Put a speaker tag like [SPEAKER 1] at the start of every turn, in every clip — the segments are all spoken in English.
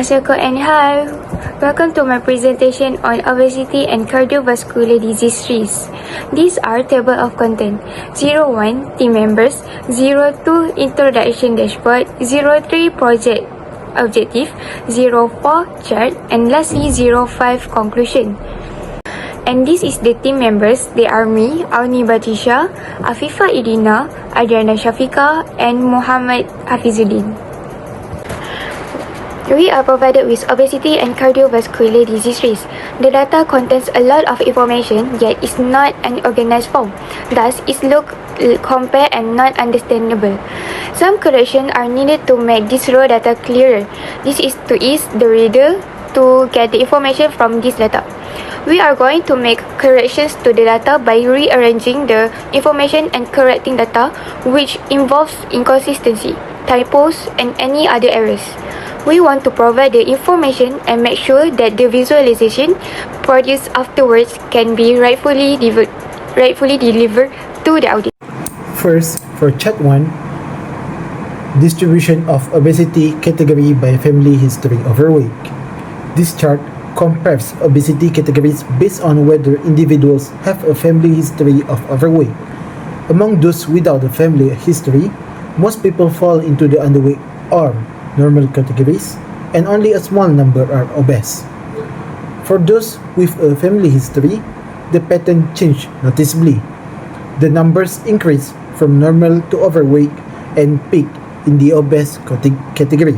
[SPEAKER 1] Asako and hi! Welcome to my presentation on obesity and cardiovascular disease risks. These are table of content. 01 team members, 02 introduction dashboard, 03 project objective, 04 chart, and lastly 05 conclusion. And this is the team members. They are me, Auni Batisha, Afifa Idina, Adriana Shafika, and Muhammad Hafizuddin. We are provided with obesity and cardiovascular disease risk. The data contains a lot of information, yet is not an organized form. Thus, it looks compare and not understandable. Some corrections are needed to make this raw data clearer. This is to ease the reader to get the information from this data. We are going to make corrections to the data by rearranging the information and correcting data which involves inconsistency, typos, and any other errors. We want to provide the information and make sure that the visualization produced afterwards can be rightfully delivered to the audience.
[SPEAKER 2] First, for Chart 1, distribution of obesity category by family history overweight. This chart compares obesity categories based on whether individuals have a family history of overweight. Among those without a family history, most people fall into the underweight or normal categories, and only a small number are obese. For those with a family history, the pattern changed noticeably. The numbers increased from normal to overweight and peaked in the obese category,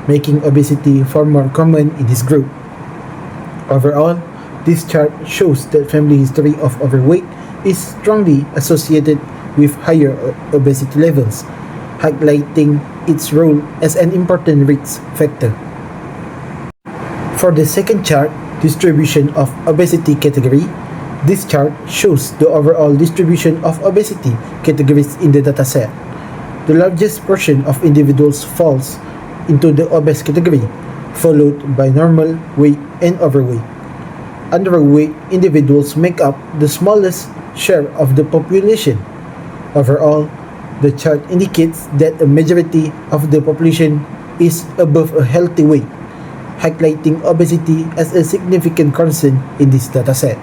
[SPEAKER 2] making obesity far more common in this group. Overall, this chart shows that family history of overweight is strongly associated with higher obesity levels, highlighting its role as an important risk factor. For the second chart, distribution of obesity category, this chart shows the overall distribution of obesity categories in the dataset. The largest portion of individuals falls into the obese category, followed by normal weight and overweight. Underweight individuals make up the smallest share of the population. Overall, the chart indicates that a majority of the population is above a healthy weight, highlighting obesity as a significant concern in this dataset.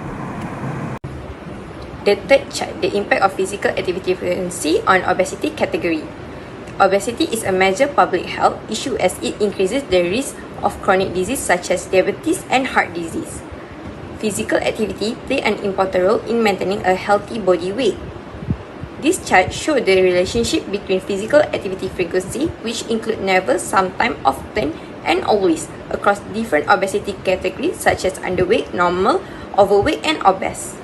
[SPEAKER 3] The third chart, the impact of physical activity frequency on obesity category. Obesity is a major public health issue as it increases the risk of chronic disease such as diabetes and heart disease. Physical activity plays an important role in maintaining a healthy body weight. This chart shows the relationship between physical activity frequency, which include never, sometime, often, and always, across different obesity categories such as underweight, normal, overweight, and obese.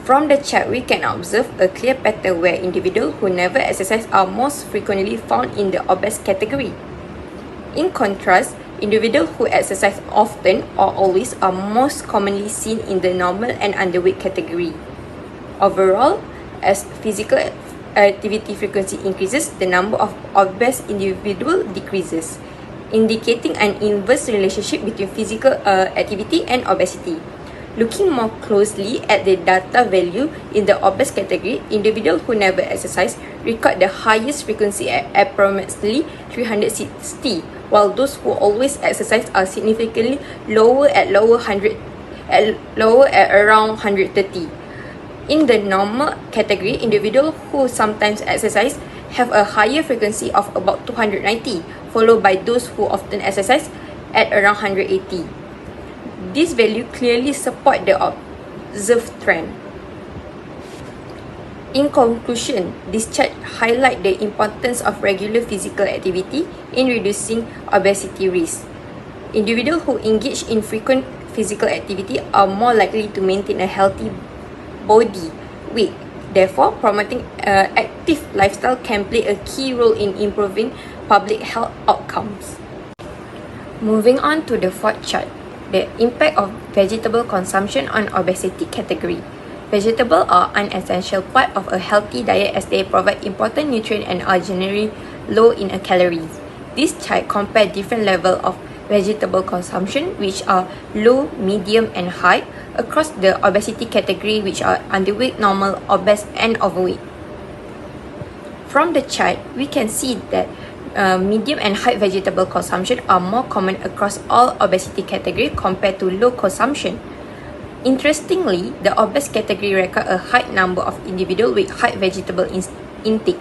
[SPEAKER 3] From the chart, we can observe a clear pattern where individuals who never exercise are most frequently found in the obese category. In contrast, individuals who exercise often or always are most commonly seen in the normal and underweight category. Overall, as physical activity frequency increases, the number of obese individuals decreases, indicating an inverse relationship between physical activity and obesity. Looking more closely at the data value in the obese category, individuals who never exercise record the highest frequency at approximately 360, while those who always exercise are significantly lower at around 130. In the normal category, individuals who sometimes exercise have a higher frequency of about 290, followed by those who often exercise at around 180. This value clearly support the observed trend. In conclusion, this chart highlights the importance of regular physical activity in reducing obesity risk. Individuals who engage in frequent physical activity are more likely to maintain a healthy body weight. Therefore, promoting active lifestyle can play a key role in improving public health outcomes. Moving on to the fourth chart, the impact of vegetable consumption on obesity category. Vegetables are an essential part of a healthy diet as they provide important nutrients and are generally low in calories. This chart compares different levels of vegetable consumption, which are low, medium, and high, across the obesity category, which are underweight, normal, obese, and overweight. From the chart, we can see that medium and high vegetable consumption are more common across all obesity categories compared to low consumption. Interestingly, the obese category record a high number of individuals with high vegetable intake,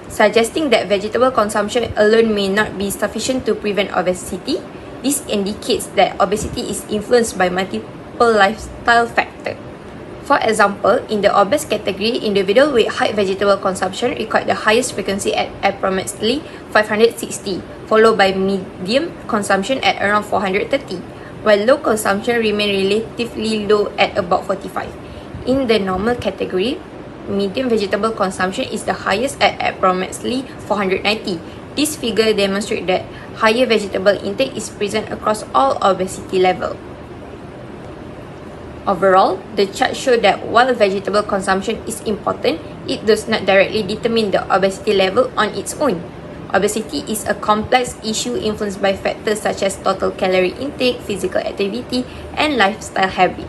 [SPEAKER 3] suggesting that vegetable consumption alone may not be sufficient to prevent obesity. This indicates that obesity is influenced by multiple lifestyle factors. For example, in the obese category, individuals with high vegetable consumption record the highest frequency at approximately 560, followed by medium consumption at around 430, while low consumption remain relatively low at about 45. In the normal category, medium vegetable consumption is the highest at approximately 490. This figure demonstrates that higher vegetable intake is present across all obesity levels. Overall, the chart shows that while vegetable consumption is important, it does not directly determine the obesity level on its own. Obesity is a complex issue influenced by factors such as total calorie intake, physical activity, and lifestyle habit.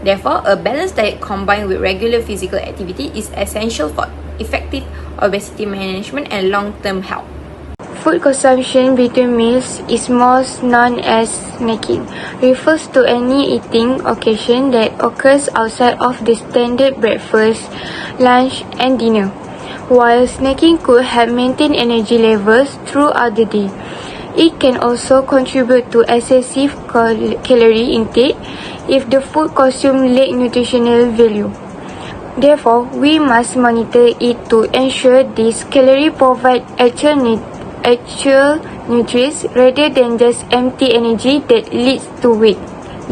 [SPEAKER 3] Therefore, a balanced diet combined with regular physical activity is essential for effective obesity management and long-term health.
[SPEAKER 1] Food consumption between meals is most known as snacking. Refers to any eating occasion that occurs outside of the standard breakfast, lunch, and dinner. While snacking could help maintain energy levels throughout the day, it can also contribute to excessive calorie intake if the food consumed lack nutritional value. Therefore, we must monitor it to ensure these calories provide actual nutrients rather than just empty energy that leads to weight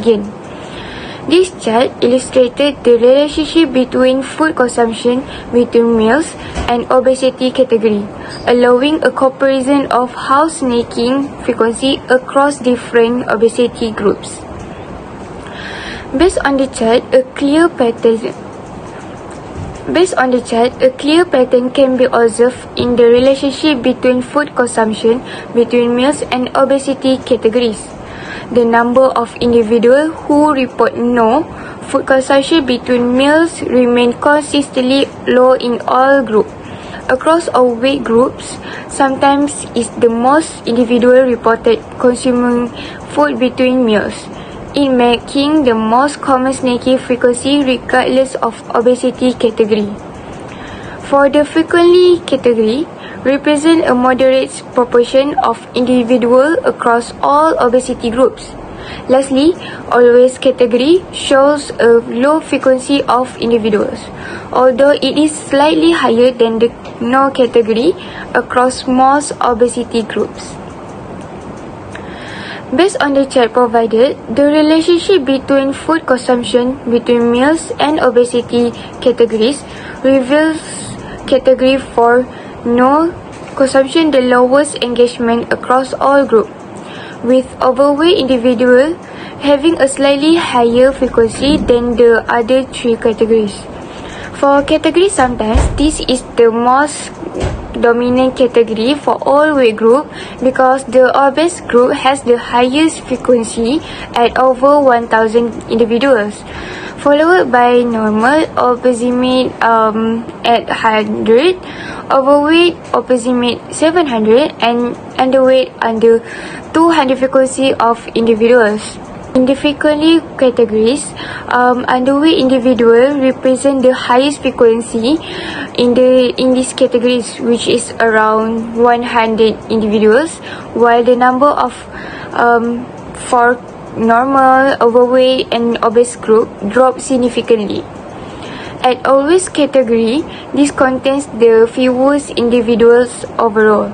[SPEAKER 1] gain. This chart illustrated the relationship between food consumption between meals and obesity category, allowing a comparison of how snacking frequency across different obesity groups. Based on the chart, a clear pattern can be observed in the relationship between food consumption between meals and obesity categories. The number of individuals who report no food consumption between meals remain consistently low in all groups. Across all weight groups, sometimes is the most individual reported consuming food between meals, in making the most common snacking frequency regardless of obesity category. For the frequently category, represent a moderate proportion of individuals across all obesity groups. Lastly, always category shows a low frequency of individuals, although it is slightly higher than the no category across most obesity groups. Based on the chart provided, the relationship between food consumption between meals and obesity categories reveals category 4 no consumption the lowest engagement across all groups, with overweight individuals having a slightly higher frequency than the other three categories. For category sometimes, this is the most dominant category for all weight group because the obese group has the highest frequency at over 1,000 individuals, followed by normal obesity at 100, overweight obesity 700, and underweight under 200 frequency of individuals. In the frequently categories, underweight individuals represent the highest frequency in these categories, which is around 100 individuals, while the number of for normal, overweight, and obese group drop significantly. At always category, this contains the fewest individuals overall,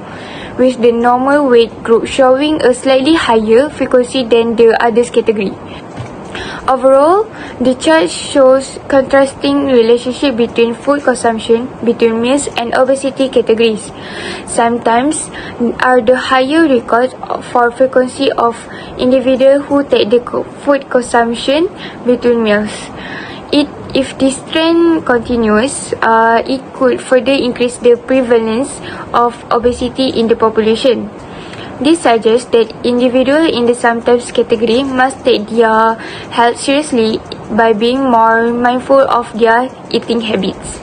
[SPEAKER 1] with the normal weight group showing a slightly higher frequency than the others category. Overall, the chart shows contrasting relationship between food consumption between meals and obesity categories. Sometimes are the higher record for frequency of individuals who take the food consumption between meals. If this trend continues, it could further increase the prevalence of obesity in the population. This suggests that individuals in the sometimes category must take their health seriously by being more mindful of their eating habits.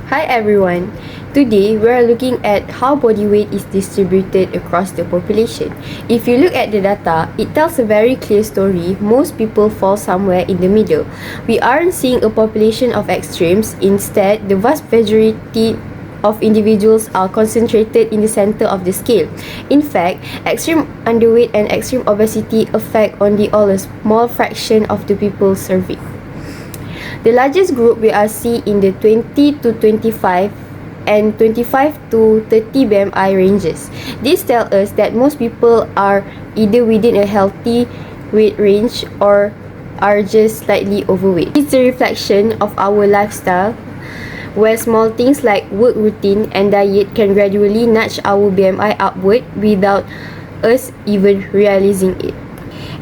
[SPEAKER 4] Hi everyone! Today, we are looking at how body weight is distributed across the population. If you look at the data, it tells a very clear story. Most people fall somewhere in the middle. We aren't seeing a population of extremes. Instead, the vast majority of individuals are concentrated in the center of the scale. In fact, extreme underweight and extreme obesity affect only a small fraction of the people surveyed. The largest group we are seeing in the 20 to 25 and 25 to 30 BMI ranges. This tells us that most people are either within a healthy weight range or are just slightly overweight. It's a reflection of our lifestyle, where small things like work routine and diet can gradually nudge our BMI upward without us even realizing it.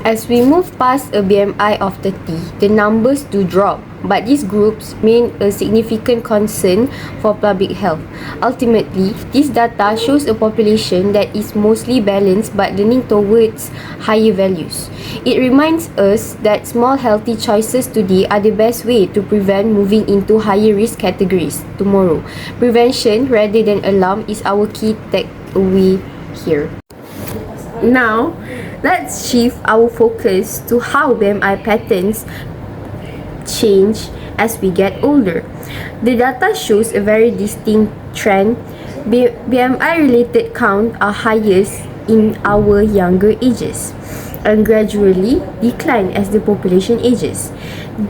[SPEAKER 4] As we move past a BMI of 30, the numbers do drop, but these groups remain a significant concern for public health. Ultimately, this data shows a population that is mostly balanced but leaning towards higher values. It reminds us that small healthy choices today are the best way to prevent moving into higher risk categories tomorrow. Prevention rather than alarm is our key takeaway here. Now, let's shift our focus to how BMI patterns change as we get older. The data shows a very distinct trend. BMI-related count are highest in our younger ages and gradually decline as the population ages.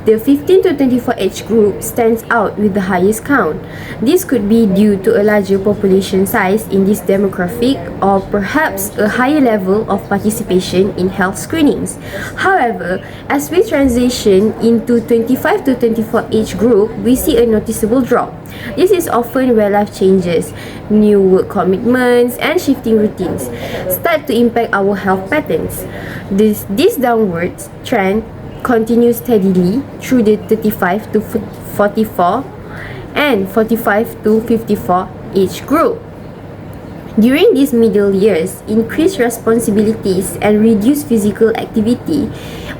[SPEAKER 4] The 15 to 24 age group stands out with the highest count. This could be due to a larger population size in this demographic or perhaps a higher level of participation in health screenings. However, as we transition into 25 to 24 age group, we see a noticeable drop. This is often where life changes, new work commitments, and shifting routines start to impact our health patterns. This downward trend continues steadily through the 35 to 44 and 45 to 54 age group. During these middle years, increased responsibilities and reduced physical activity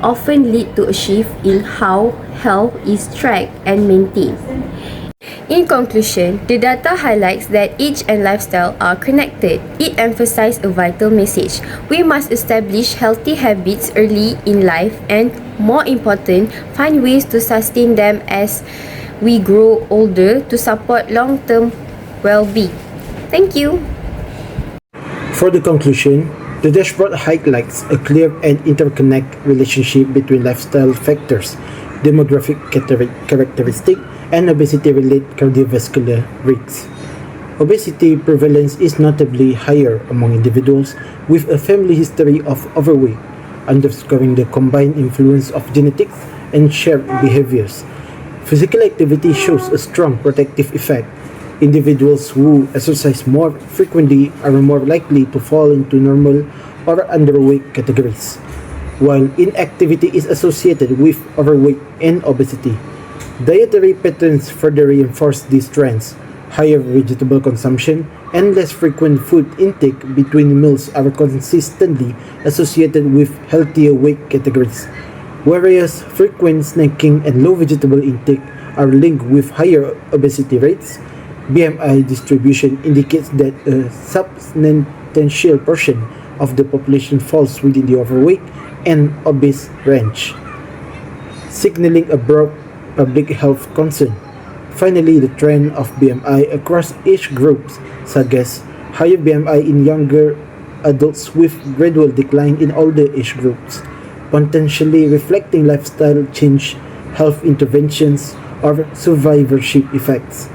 [SPEAKER 4] often lead to a shift in how health is tracked and maintained. In conclusion, the data highlights that age and lifestyle are connected. It emphasizes a vital message. We must establish healthy habits early in life and, more important, find ways to sustain them as we grow older to support long-term well-being. Thank you.
[SPEAKER 2] For the conclusion, the dashboard highlights a clear and interconnected relationship between lifestyle factors, demographic characteristics, and obesity-related cardiovascular risks. Obesity prevalence is notably higher among individuals with a family history of overweight, underscoring the combined influence of genetics and shared behaviors. Physical activity shows a strong protective effect. Individuals who exercise more frequently are more likely to fall into normal or underweight categories, while inactivity is associated with overweight and obesity. Dietary patterns further reinforce these trends. Higher vegetable consumption and less frequent food intake between meals are consistently associated with healthier weight categories, whereas frequent snacking and low vegetable intake are linked with higher obesity rates. BMI distribution indicates that a substantial portion of the population falls within the overweight and obese range, signaling a broad public health concern. Finally, the trend of BMI across age groups suggests higher BMI in younger adults with gradual decline in older age groups, potentially reflecting lifestyle change, health interventions, or survivorship effects.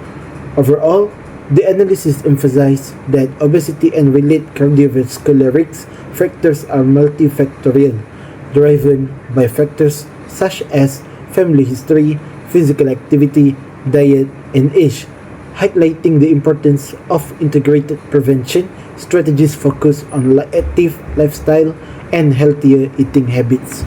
[SPEAKER 2] Overall, the analysis emphasized that obesity and related cardiovascular risk factors are multifactorial, driven by factors such as family history, physical activity, diet, and age, highlighting the importance of integrated prevention strategies focused on active lifestyle and healthier eating habits.